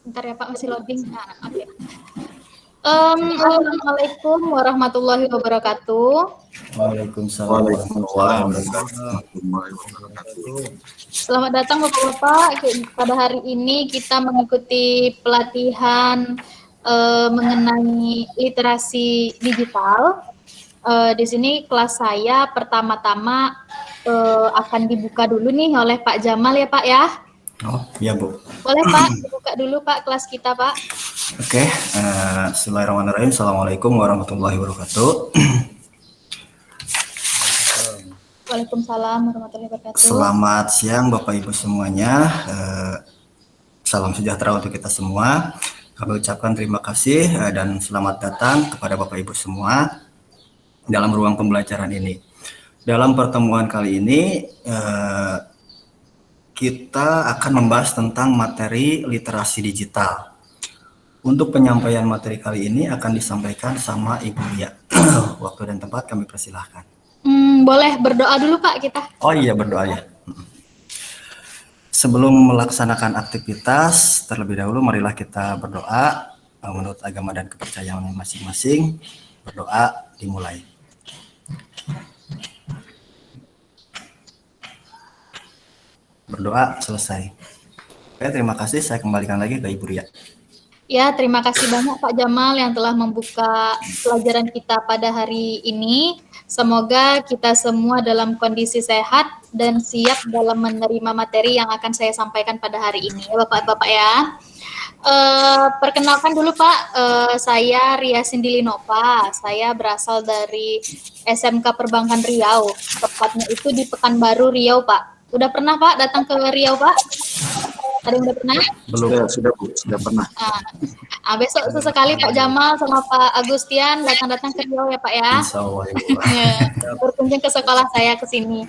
Bentar ya Pak, masih loading. Nah, oke. Assalamualaikum warahmatullahi wabarakatuh. Waalaikumsalam warahmatullahi wabarakatuh. Selamat datang Bapak-Bapak. Pada hari ini kita mengikuti pelatihan mengenai literasi digital. Di sini kelas saya pertama-tama akan dibuka dulu nih oleh Pak Jamal ya Pak ya. Oh iya Bu. Boleh Pak, dibuka dulu Pak kelas kita Pak. Oke, bismillahirrahmanirrahim. Assalamualaikum warahmatullahi wabarakatuh. Waalaikumsalam warahmatullahi wabarakatuh. Selamat siang Bapak Ibu semuanya. Salam sejahtera untuk kita semua. Kami ucapkan terima kasih dan selamat datang kepada Bapak Ibu semua dalam ruang pembelajaran ini. Dalam pertemuan kali ini kita akan membahas tentang materi literasi digital. Untuk penyampaian materi kali ini akan disampaikan sama Ibu Lia. Waktu dan tempat kami persilahkan. Boleh berdoa dulu Pak kita. Oh iya, berdoa ya. Sebelum melaksanakan aktivitas, terlebih dahulu marilah kita berdoa menurut agama dan kepercayaan masing-masing. Berdoa dimulai. Berdoa selesai. Oke, terima kasih. Saya kembalikan lagi ke Ibu Ria. Ya, terima kasih banyak Pak Jamal yang telah membuka pelajaran kita pada hari ini. Semoga kita semua dalam kondisi sehat dan siap dalam menerima materi yang akan saya sampaikan pada hari ini. Ya, Bapak-Bapak ya. Perkenalkan dulu Pak, saya Ria Sindilinova. Saya berasal dari SMK Perbankan Riau. Tepatnya itu di Pekanbaru Riau Pak. Udah pernah Pak datang ke Riau Pak? Ada yang udah pernah? Belum. Sudah pernah. Besok sesekali Pak Jamal sama Pak Agustian datang-datang ke Riau ya Pak ya. Insya Allah. Berkunjung ke sekolah saya ke sini.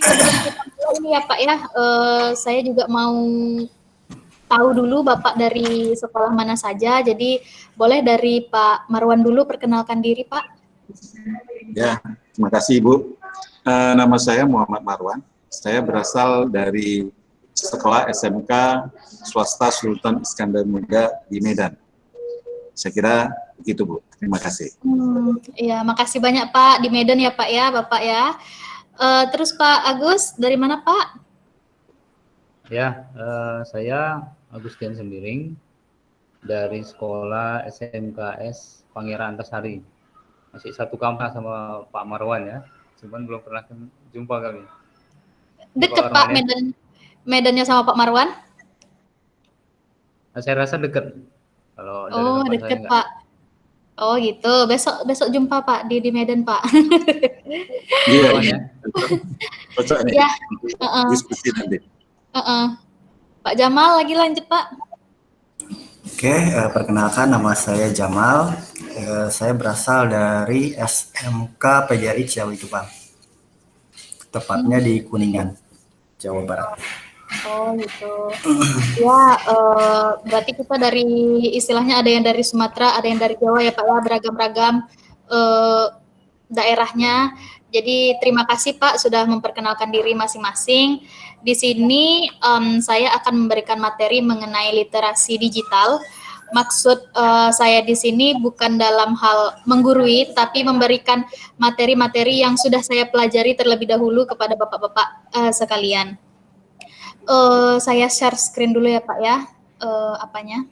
Sebelum kita mulai ini ya Pak ya, saya juga mau tahu dulu Bapak dari sekolah mana saja. Jadi boleh dari Pak Marwan dulu perkenalkan diri Pak. Ya, terima kasih Ibu. Nama saya Muhammad Marwan. Saya berasal dari sekolah SMK swasta Sultan Iskandar Muda di Medan. Saya kira begitu Bu. Terima kasih. Iya, makasih banyak Pak di Medan ya Pak ya, Bapak ya. Terus Pak Agus dari mana Pak? Ya, saya Agustian Sembiring dari sekolah SMKS Pangeran Antasari. Masih satu kampus sama Pak Marwan ya, cuman belum pernah jumpa kami. Deket Pak Medannya sama Pak Marwan? Nah, saya rasa dekat. Kalau dari deket Pak. Oh gitu. Besok jumpa Pak di Medan Pak. Iya. Cocok nih. Ya. Diskusi nanti. Pak Jamal lagi lanjut Pak. Oke, perkenalkan nama saya Jamal. Saya berasal dari SMK PGRI Ciawi Tupang. Tepatnya di Kuningan, Jawa Barat. Oh gitu. Ya, berarti kita dari istilahnya ada yang dari Sumatera, ada yang dari Jawa ya Pak ya, beragam-ragam daerahnya. Jadi terima kasih Pak sudah memperkenalkan diri masing-masing. Di sini saya akan memberikan materi mengenai literasi digital. Maksud saya di sini bukan dalam hal menggurui, tapi memberikan materi-materi yang sudah saya pelajari terlebih dahulu kepada Bapak-Bapak sekalian. Saya share screen dulu ya Pak ya, apanya.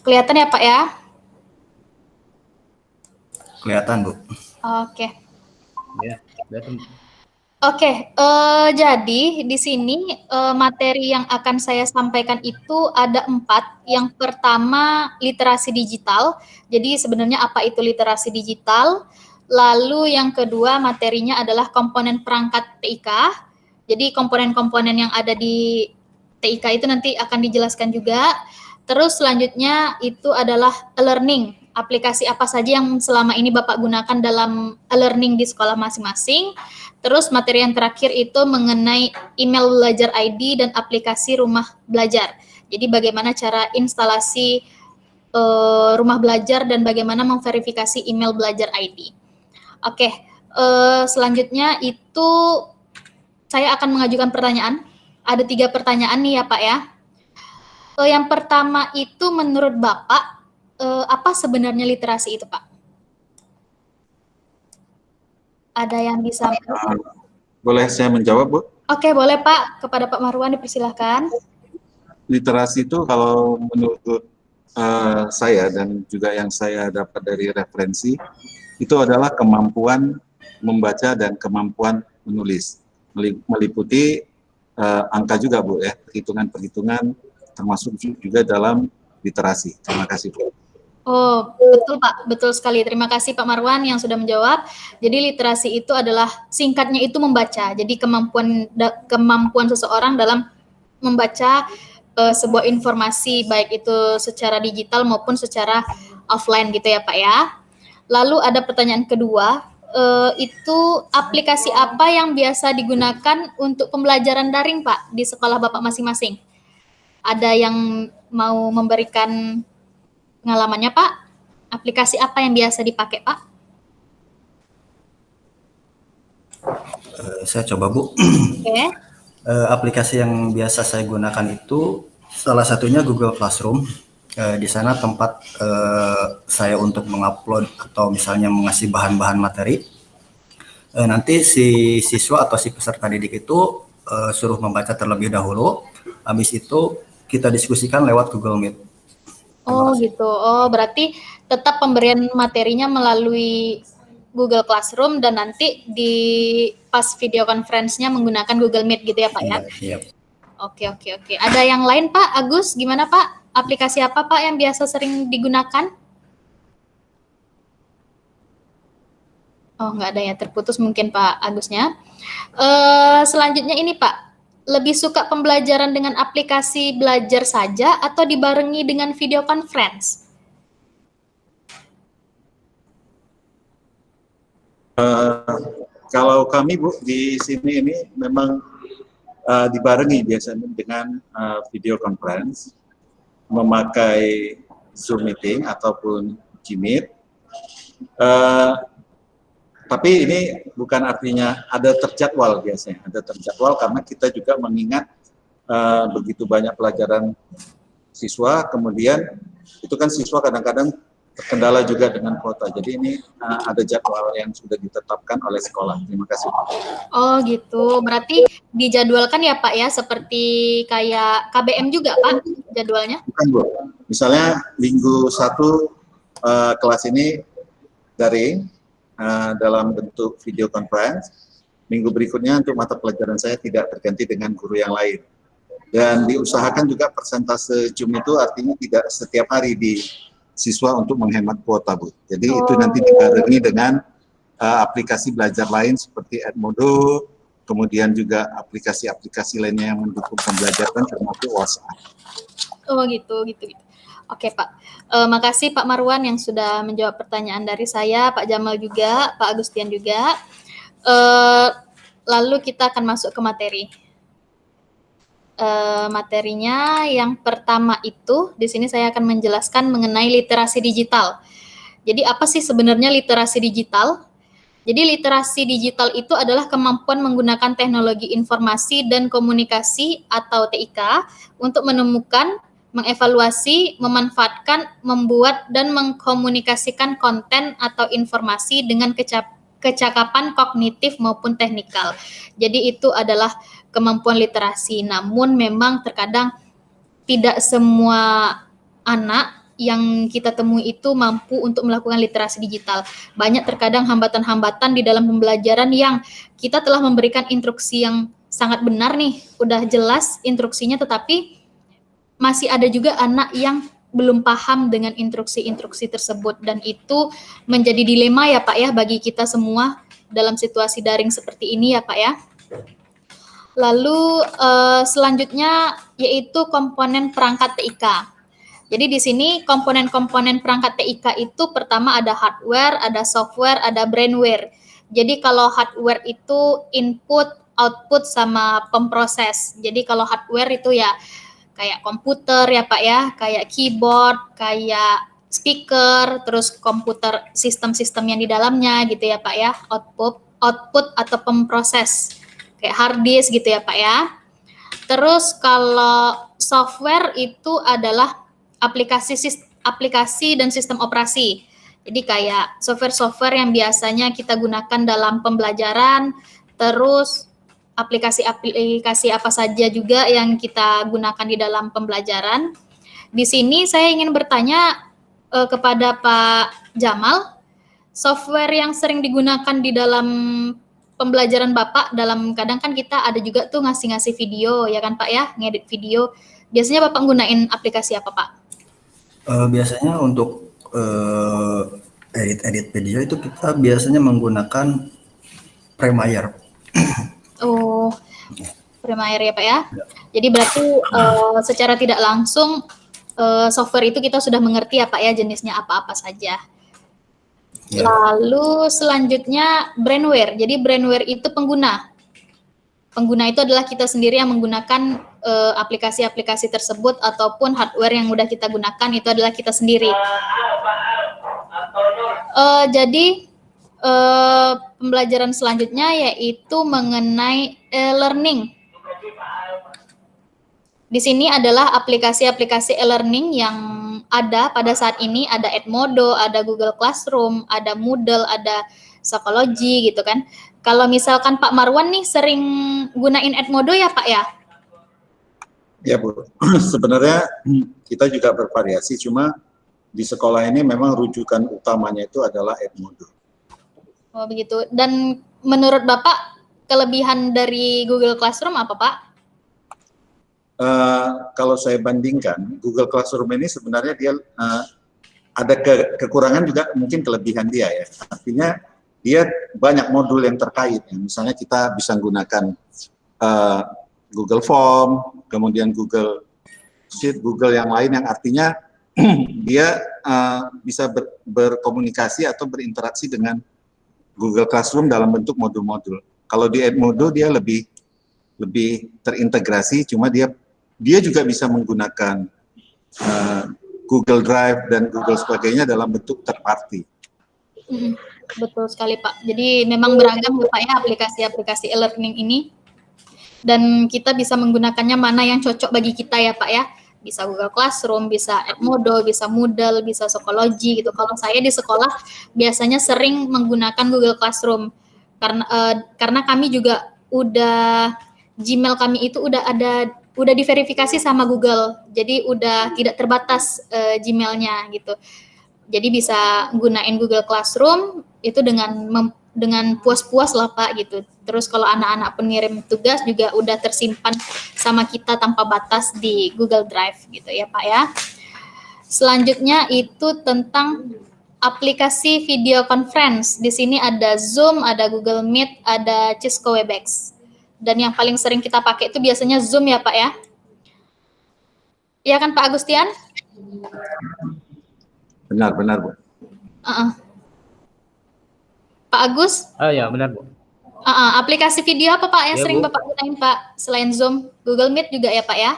Kelihatan ya Pak ya? Kelihatan Bu. Oke. Ya, kelihatan. Oke, jadi di sini materi yang akan saya sampaikan itu ada 4. Yang pertama literasi digital. Jadi sebenarnya apa itu literasi digital? Lalu yang kedua materinya adalah komponen perangkat TIK. Jadi komponen-komponen yang ada di TIK itu nanti akan dijelaskan juga. Terus selanjutnya itu adalah e-learning. Aplikasi apa saja yang selama ini Bapak gunakan dalam e-learning di sekolah masing-masing. Terus materi yang terakhir itu mengenai email belajar ID dan aplikasi rumah belajar. Jadi bagaimana cara instalasi rumah belajar dan bagaimana memverifikasi email belajar ID. Oke, selanjutnya itu saya akan mengajukan pertanyaan. Ada 3 pertanyaan nih ya Pak ya. Yang pertama itu menurut Bapak, apa sebenarnya literasi itu Pak? Ada yang bisa? Boleh saya menjawab, Bu? Oke, boleh Pak. Kepada Pak Marwan dipersilahkan. Literasi itu kalau menurut saya dan juga yang saya dapat dari referensi, itu adalah kemampuan membaca dan kemampuan menulis. Meliputi angka juga, Bu, ya, perhitungan-perhitungan termasuk juga dalam literasi. Terima kasih, Bu. Oh, betul Pak, betul sekali. Terima kasih Pak Marwan yang sudah menjawab. Jadi literasi itu adalah singkatnya itu membaca. Jadi kemampuan seseorang dalam membaca sebuah informasi baik itu secara digital maupun secara offline gitu ya Pak ya. Lalu ada pertanyaan kedua, itu aplikasi apa yang biasa digunakan untuk pembelajaran daring Pak di sekolah Bapak masing-masing? Ada yang mau memberikan pengalamannya Pak? Aplikasi apa yang biasa dipakai Pak? Saya coba Bu. Oke. Aplikasi yang biasa saya gunakan itu salah satunya Google Classroom. Di sana tempat saya untuk mengupload atau misalnya mengasih bahan-bahan materi. Nanti si siswa atau si peserta didik itu suruh membaca terlebih dahulu. Habis itu kita diskusikan lewat Google Meet. Oh gitu. Oh berarti tetap pemberian materinya melalui Google Classroom dan nanti di pas video conference-nya menggunakan Google Meet gitu ya Pak ya? Iya. Oke. Ada yang lain Pak? Agus, gimana Pak? Aplikasi apa Pak yang biasa sering digunakan? Oh nggak ada ya, terputus mungkin Pak Agusnya. Selanjutnya ini Pak. Lebih suka pembelajaran dengan aplikasi belajar saja atau dibarengi dengan video conference? Kalau kami, Bu, di sini ini memang dibarengi biasanya dengan video conference, memakai Zoom meeting ataupun Gmeet. Tapi ini bukan artinya ada terjadwal biasanya, ada terjadwal karena kita juga mengingat begitu banyak pelajaran siswa, kemudian itu kan siswa kadang-kadang terkendala juga dengan kuota. Jadi ini ada jadwal yang sudah ditetapkan oleh sekolah. Terima kasih, Pak. Oh gitu, berarti dijadwalkan ya Pak ya, seperti kayak KBM juga Pak jadwalnya? Bukan, Bu. Misalnya minggu 1 kelas ini daring, dalam bentuk video conference, minggu berikutnya untuk mata pelajaran saya tidak terganti dengan guru yang lain. Dan diusahakan juga persentase Zoom itu artinya tidak setiap hari di siswa untuk menghemat kuota, Bu. Jadi itu nanti dibarengi dengan aplikasi belajar lain seperti Edmodo, kemudian juga aplikasi-aplikasi lainnya yang mendukung pembelajaran termasuk WhatsApp. Oh gitu. Oke Pak, makasih Pak Marwan yang sudah menjawab pertanyaan dari saya, Pak Jamal juga, Pak Agustian juga. Lalu kita akan masuk ke materi. Materinya yang pertama itu, di sini saya akan menjelaskan mengenai literasi digital. Jadi apa sih sebenarnya literasi digital? Jadi literasi digital itu adalah kemampuan menggunakan teknologi informasi dan komunikasi atau TIK untuk menemukan, mengevaluasi, memanfaatkan, membuat, dan mengkomunikasikan konten atau informasi dengan kecakapan kognitif maupun teknikal. Jadi itu adalah kemampuan literasi. Namun memang terkadang tidak semua anak yang kita temui itu mampu untuk melakukan literasi digital. Banyak terkadang hambatan-hambatan di dalam pembelajaran yang kita telah memberikan instruksi yang sangat benar nih, udah jelas instruksinya, tetapi masih ada juga anak yang belum paham dengan instruksi-instruksi tersebut, dan itu menjadi dilema ya Pak ya bagi kita semua dalam situasi daring seperti ini ya Pak ya. Lalu selanjutnya yaitu komponen perangkat TIK. Jadi di sini komponen-komponen perangkat TIK itu pertama ada hardware, ada software, ada brainware. Jadi kalau hardware itu input, output, sama pemproses. Jadi kalau hardware itu ya kayak komputer ya Pak ya, kayak keyboard, kayak speaker, terus komputer sistem-sistem yang di dalamnya gitu ya Pak ya, output atau pemproses kayak hard disk gitu ya Pak ya. Terus kalau software itu adalah aplikasi dan sistem operasi. Jadi kayak software-software yang biasanya kita gunakan dalam pembelajaran, terus aplikasi-aplikasi apa saja juga yang kita gunakan di dalam pembelajaran. Di sini saya ingin bertanya kepada Pak Jamal, software yang sering digunakan di dalam pembelajaran Bapak, dalam kadang kan kita ada juga tuh ngasih-ngasih video ya kan Pak ya, ngedit video. Biasanya Bapak gunain aplikasi apa Pak? Biasanya untuk edit-edit video itu kita biasanya menggunakan Premiere. Oh, Premiere ya Pak ya. Jadi berarti secara tidak langsung software itu kita sudah mengerti ya Pak ya, jenisnya apa-apa saja. Ya. Lalu selanjutnya brainware. Jadi brainware itu pengguna. Pengguna itu adalah kita sendiri yang menggunakan aplikasi-aplikasi tersebut ataupun hardware yang udah kita gunakan itu adalah kita sendiri. Jadi pembelajaran selanjutnya yaitu mengenai e-learning. Di sini adalah aplikasi-aplikasi e-learning yang ada pada saat ini, ada Edmodo, ada Google Classroom, ada Moodle, ada Psychology gitu kan. Kalau misalkan Pak Marwan nih sering gunain Edmodo ya Pak ya? Ya Bu, sebenarnya kita juga bervariasi, cuma di sekolah ini memang rujukan utamanya itu adalah Edmodo. Oh begitu. Dan menurut Bapak kelebihan dari Google Classroom apa Pak? Kalau saya bandingkan, Google Classroom ini sebenarnya dia ada kekurangan juga mungkin kelebihan dia ya. Artinya dia banyak modul yang terkait. Ya. Misalnya kita bisa menggunakan Google Form, kemudian Google Sheet, Google yang lain yang artinya dia bisa berkomunikasi atau berinteraksi dengan Google Classroom dalam bentuk modul-modul. Kalau di Edmodo dia lebih terintegrasi, cuma dia juga bisa menggunakan Google Drive dan Google sebagainya dalam bentuk third party. Betul sekali Pak. Jadi memang beragam ya Pak ya aplikasi-aplikasi e-learning ini. Dan kita bisa menggunakannya mana yang cocok bagi kita ya Pak ya. Bisa Google Classroom, bisa Edmodo, bisa Moodle, bisa Psychology gitu. Kalau saya di sekolah biasanya sering menggunakan Google Classroom karena kami juga Gmail kami itu udah diverifikasi sama Google. Jadi udah tidak terbatas Gmailnya gitu. Jadi bisa gunain Google Classroom itu dengan puas-puas lah Pak gitu. Terus kalau anak-anak pengirim tugas juga udah tersimpan sama kita tanpa batas di Google Drive gitu ya Pak ya. Selanjutnya itu tentang aplikasi video conference. Di sini ada Zoom, ada Google Meet, ada Cisco Webex. Dan yang paling sering kita pakai itu biasanya Zoom ya Pak ya. Iya kan Pak Agustian? Benar Bu. Pak Agus? Ya benar Bu. Aplikasi video apa Pak yang Ya, sering Bu. Bapak gunain Pak? Selain Zoom, Google Meet juga ya Pak ya?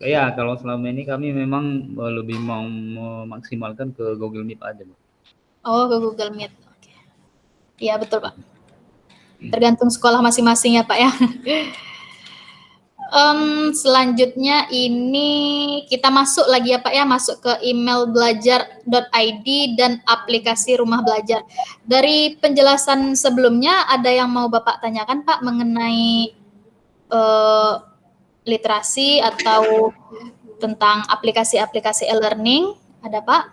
Ya, kalau selama ini kami memang lebih mau memaksimalkan ke Google Meet aja, Bu. Oh, ke Google Meet. Oke. Iya, betul, Pak. Tergantung sekolah masing-masing ya, Pak ya. Selanjutnya ini kita masuk lagi ya Pak ya, masuk ke email belajar.id dan aplikasi rumah belajar. Dari penjelasan sebelumnya ada yang mau Bapak tanyakan Pak mengenai literasi atau tentang aplikasi-aplikasi e-learning? Ada Pak?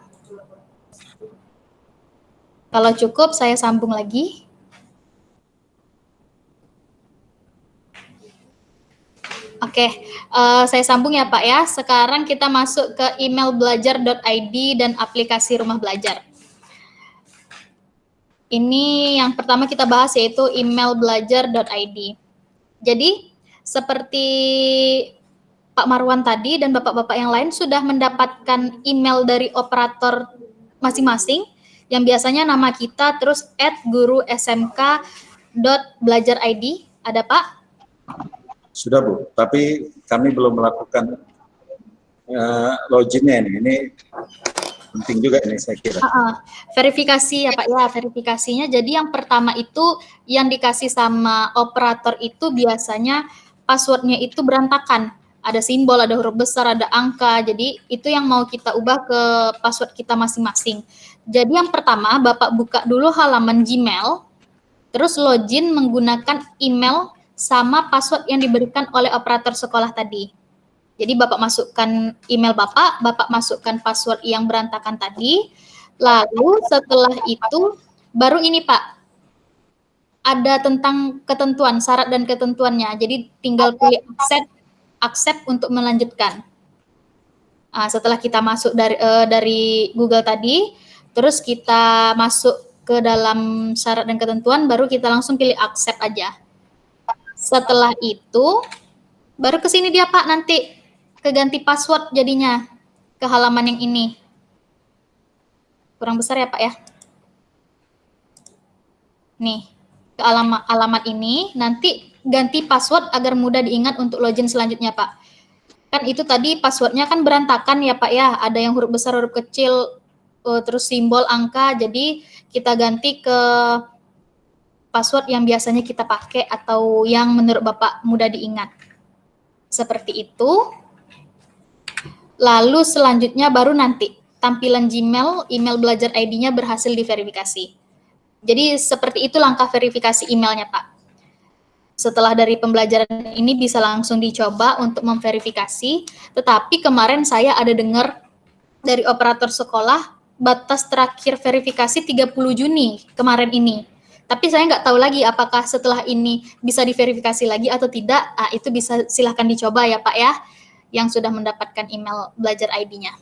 Kalau cukup saya sambung lagi. Oke, saya sambung ya Pak ya. Sekarang kita masuk ke email belajar.id dan aplikasi rumah belajar. Ini yang pertama kita bahas yaitu email belajar.id. Jadi, seperti Pak Marwan tadi dan bapak-bapak yang lain sudah mendapatkan email dari operator masing-masing yang biasanya nama kita terus @gurusmk.belajar.id. Ada Pak? Sudah Bu, tapi kami belum melakukan loginnya ini. Ini penting juga ini saya kira. Verifikasi ya Pak ya, verifikasinya. Jadi yang pertama itu yang dikasih sama operator itu biasanya passwordnya itu berantakan. Ada simbol, ada huruf besar, ada angka. Jadi itu yang mau kita ubah ke password kita masing-masing. Jadi yang pertama Bapak buka dulu halaman Gmail, terus login menggunakan email sama password yang diberikan oleh operator sekolah tadi. Jadi Bapak masukkan email Bapak masukkan password yang berantakan tadi, lalu setelah itu baru ini Pak, ada tentang ketentuan, syarat dan ketentuannya. Jadi tinggal pilih accept untuk melanjutkan. Nah, setelah kita masuk dari Google tadi, terus kita masuk ke dalam syarat dan ketentuan, baru kita langsung pilih accept aja. Setelah itu, baru ke sini dia Pak nanti, keganti password jadinya, ke halaman yang ini. Kurang besar ya Pak ya. Nih, ke alamat ini, nanti ganti password agar mudah diingat untuk login selanjutnya Pak. Kan itu tadi passwordnya kan berantakan ya Pak ya, ada yang huruf besar, huruf kecil, terus simbol, angka, jadi kita ganti ke password yang biasanya kita pakai atau yang menurut Bapak mudah diingat. Seperti itu. Lalu selanjutnya baru nanti tampilan Gmail, email belajar ID-nya berhasil diverifikasi. Jadi seperti itu langkah verifikasi emailnya Pak. Setelah dari pembelajaran ini bisa langsung dicoba untuk memverifikasi, tetapi kemarin saya ada dengar dari operator sekolah batas terakhir verifikasi 30 Juni kemarin ini. Tapi saya nggak tahu lagi apakah setelah ini bisa diverifikasi lagi atau tidak. Nah, itu bisa silahkan dicoba ya Pak ya, yang sudah mendapatkan email belajar ID-nya.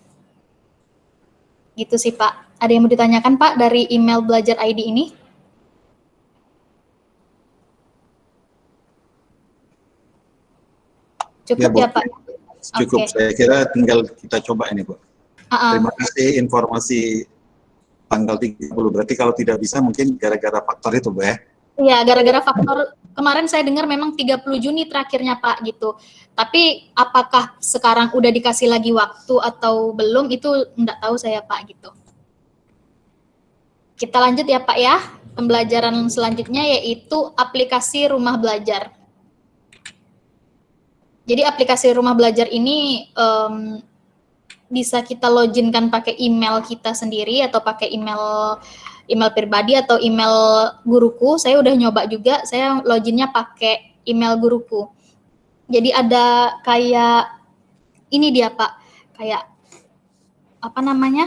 Gitu sih Pak. Ada yang mau ditanyakan Pak dari email belajar ID ini? Cukup ya Pak? Cukup, okay. Saya kira tinggal kita coba ini Bu. Terima kasih informasi tanggal 30. Berarti kalau tidak bisa mungkin gara-gara faktor itu Bu ya? Iya, gara-gara faktor kemarin saya dengar memang 30 Juni terakhirnya Pak gitu. Tapi apakah sekarang udah dikasih lagi waktu atau belum itu enggak tahu saya Pak gitu. Kita lanjut ya Pak ya. Pembelajaran selanjutnya yaitu aplikasi rumah belajar. Jadi aplikasi rumah belajar ini bisa kita loginkan pakai email kita sendiri atau pakai email pribadi atau email guruku. Saya udah nyoba juga, saya loginnya pakai email guruku. Jadi ada kayak ini dia Pak, kayak apa namanya?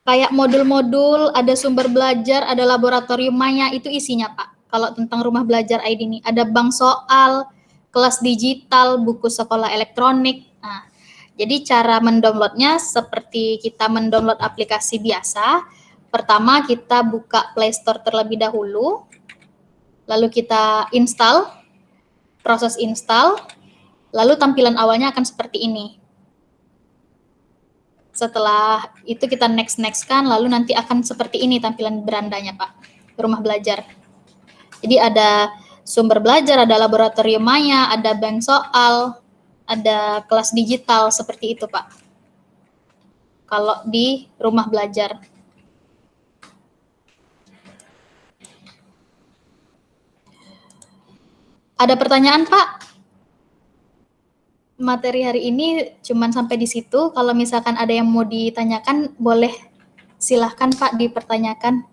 Kayak modul-modul, ada sumber belajar, ada laboratorium maya, itu isinya Pak. Kalau tentang rumah belajar ID ini, ada bank soal, kelas digital, buku sekolah elektronik. Nah, jadi cara mendownloadnya seperti kita mendownload aplikasi biasa. Pertama kita buka Play Store terlebih dahulu, lalu kita install, proses install, lalu tampilan awalnya akan seperti ini. Setelah itu kita next-kan, lalu nanti akan seperti ini tampilan berandanya Pak, rumah belajar. Jadi ada sumber belajar, ada laboratorium maya, ada bank soal, ada kelas digital, seperti itu Pak. Kalau di rumah belajar. Ada pertanyaan Pak? Materi hari ini cuman sampai di situ. Kalau misalkan ada yang mau ditanyakan, boleh silahkan Pak dipertanyakan.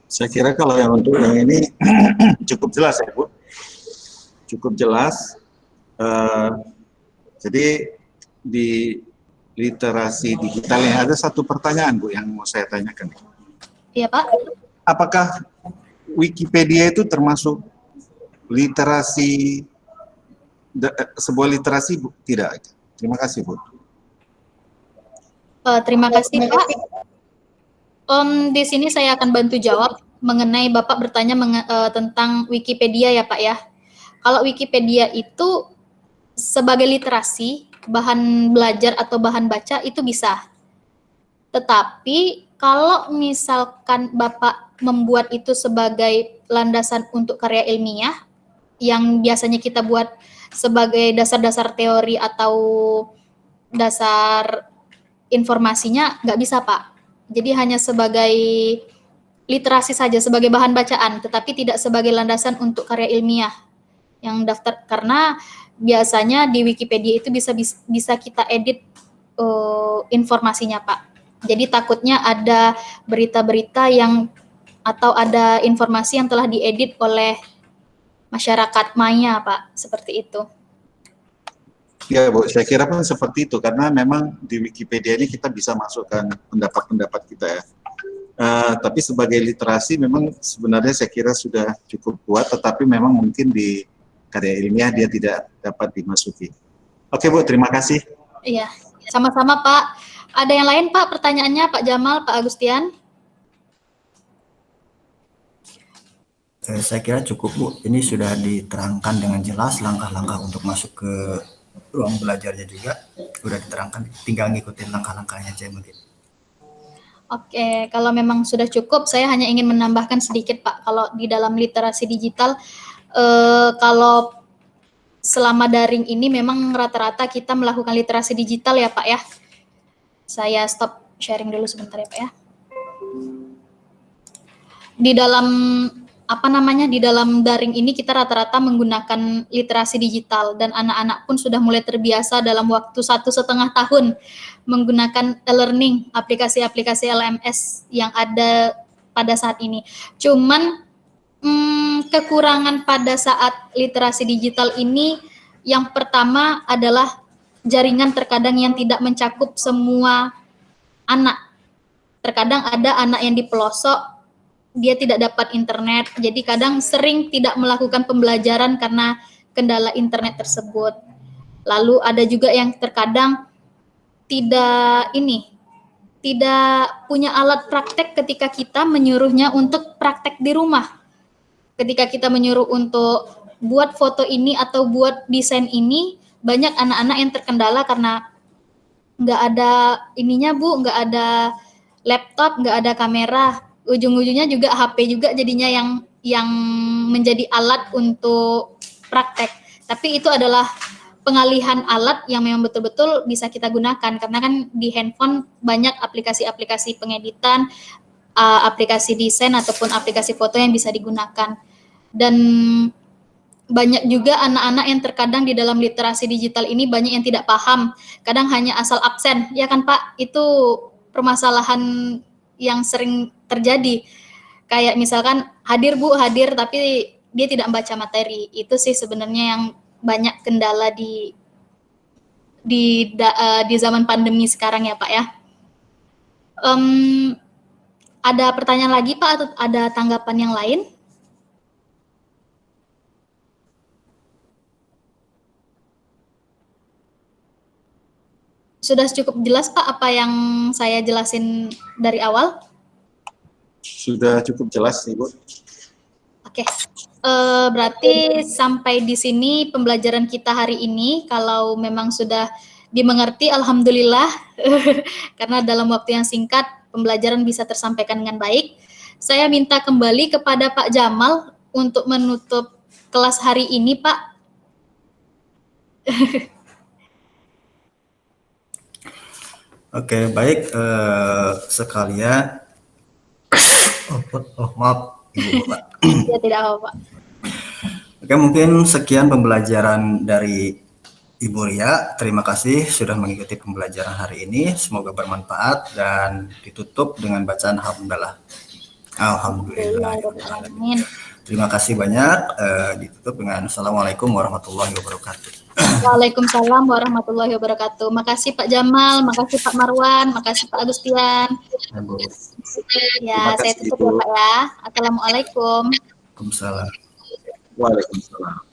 Saya kira kalau yang untuk yang ini cukup jelas ya Bu, cukup jelas. Jadi di literasi digital ini ada satu pertanyaan Bu yang mau saya tanyakan. Iya Pak. Apakah Wikipedia itu termasuk literasi, sebuah literasi Bu? Tidak. Terima kasih Bu. Terima kasih Pak. Di sini saya akan bantu jawab mengenai Bapak bertanya tentang Wikipedia ya Pak ya. Kalau Wikipedia itu sebagai literasi bahan belajar atau bahan baca itu bisa. Tetapi kalau misalkan Bapak membuat itu sebagai landasan untuk karya ilmiah, yang biasanya kita buat sebagai dasar-dasar teori atau dasar informasinya, nggak bisa, Pak. Jadi hanya sebagai literasi saja, sebagai bahan bacaan, tetapi tidak sebagai landasan untuk karya ilmiah yang daftar, karena biasanya di Wikipedia itu bisa kita edit informasinya, Pak. Jadi takutnya ada berita-berita yang atau ada informasi yang telah diedit oleh masyarakat maya, Pak, seperti itu. Ya Bu, saya kira pun seperti itu, karena memang di Wikipedia ini kita bisa masukkan pendapat-pendapat kita ya. Tapi sebagai literasi memang sebenarnya saya kira sudah cukup kuat, tetapi memang mungkin di karya ilmiah dia tidak dapat dimasuki. Oke Bu, terima kasih. Iya, sama-sama Pak. Ada yang lain Pak pertanyaannya, Pak Jamal, Pak Agustian? Saya kira cukup Bu, ini sudah diterangkan dengan jelas langkah-langkah untuk masuk ke ruang belajarnya juga, sudah diterangkan, tinggal ngikutin langkah-langkahnya aja mungkin. Oke, kalau memang sudah cukup, saya hanya ingin menambahkan sedikit Pak, kalau di dalam literasi digital, kalau selama daring ini memang rata-rata kita melakukan literasi digital ya Pak ya. Saya stop sharing dulu sebentar ya Pak ya. Di dalam di dalam daring ini kita rata-rata menggunakan literasi digital, dan anak-anak pun sudah mulai terbiasa dalam waktu 1,5 tahun menggunakan e-learning, aplikasi-aplikasi LMS yang ada pada saat ini. Cuman kekurangan pada saat literasi digital ini, yang pertama adalah jaringan terkadang yang tidak mencakup semua anak. Terkadang ada anak yang di pelosok, dia tidak dapat internet, jadi kadang sering tidak melakukan pembelajaran karena kendala internet tersebut. Lalu ada juga yang terkadang tidak punya alat praktek ketika kita menyuruhnya untuk praktek di rumah. Ketika kita menyuruh untuk buat foto ini atau buat desain ini, banyak anak-anak yang terkendala karena nggak ada ininya Bu, nggak ada laptop, nggak ada kamera. Ujung-ujungnya juga HP juga jadinya yang menjadi alat untuk praktek. Tapi itu adalah pengalihan alat yang memang betul-betul bisa kita gunakan, karena kan di handphone banyak aplikasi-aplikasi pengeditan, aplikasi desain ataupun aplikasi foto yang bisa digunakan. Dan banyak juga anak-anak yang terkadang di dalam literasi digital ini banyak yang tidak paham, kadang hanya asal absen, ya kan Pak? Itu permasalahan yang sering terjadi. Kayak misalkan hadir Bu, hadir, tapi dia tidak membaca materi. Itu sih sebenarnya yang banyak kendala di zaman pandemi sekarang ya Pak ya. Ada pertanyaan lagi Pak atau ada tanggapan yang lain? Sudah cukup jelas Pak apa yang saya jelasin dari awal? Sudah cukup jelas Ibu. Oke, berarti sampai di sini pembelajaran kita hari ini. Kalau memang sudah dimengerti, alhamdulillah, karena dalam waktu yang singkat pembelajaran bisa tersampaikan dengan baik. Saya minta kembali kepada Pak Jamal untuk menutup kelas hari ini, Pak. Oke, baik, sekalian. Maaf, Ibu Bapak. Ya, tidak apa-apa. Oke, mungkin sekian pembelajaran dari Ibu Ria. Terima kasih sudah mengikuti pembelajaran hari ini. Semoga bermanfaat dan ditutup dengan bacaan alhamdulillah. Alhamdulillah. Terima kasih banyak. Ditutup dengan assalamualaikum warahmatullahi wabarakatuh. Waalaikumsalam warahmatullahi wabarakatuh. Makasih Pak Jamal, makasih Pak Marwan, makasih Pak Agustian. Ya, saya tutup ya Pak ya. Assalamualaikum. Waalaikumsalam. Waalaikumsalam.